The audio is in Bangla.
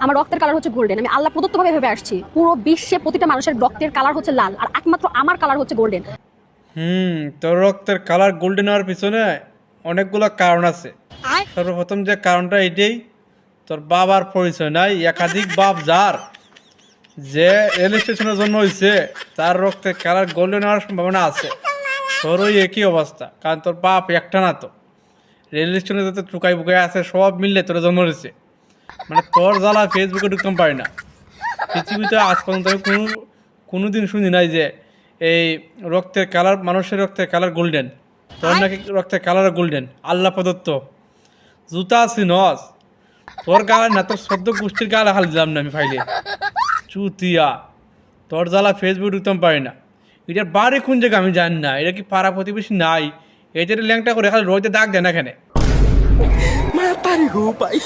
আমার রক্তের কালার হচ্ছে গোল্ডেন। আমি আল্লাহ প্রদত্তভাবে ভেবে আসছি পুরো বিশ্বে প্রতিটা মানুষের রক্তের কালার হচ্ছে লাল, আর একমাত্র আমার কালার হচ্ছে গোল্ডেন। তোর রক্তের কালার গোল্ডেন হওয়ার পিছনে অনেকগুলো কারণ আছে। সর্বপ্রথম যে কারণটা এটাই, তোর বাবার পরিচয় নাই। একাধিক বাপ যার, যে রেল স্টেশনে জন্ম হয়েছে তার রক্তের কালার গোল্ডেন হওয়ার সম্ভাবনা আছে। তোর ওই একই অবস্থা, কারণ তোর বাপ একটা না তো। রেল স্টেশনে যত টুকাই বুকাই আছে সব মিললে তোর জন্ম হয়েছে। মানে তোর জ্বালা ফেসবুকে ঢুকতে পারি না। পৃথিবীতে আজ পর্যন্ত আমি কোনোদিন শুনি নাই যে এই রক্তের কালার, মানুষের রক্তের কালার গোল্ডেন। তোর নাকি রক্তের কালার গোল্ডেন, আল্লাহ প্রদত্ত। জুতা আছি নস, তোর গালে না, তোর সদ্য গোষ্ঠীর গালে হাল দিলাম না আমি ফাইলে। চুতিয়া, তোর জ্বালা ফেসবুক ঢুকতে পারি না। এটার বাড়ি কোন জায়গা আমি জানি না। এটা কি পাড়া প্রতিবেশী নাই? এটার ল্যাংটা করে খালি রোদে দাগ দেয় না এখানে। Mata ni Rupay.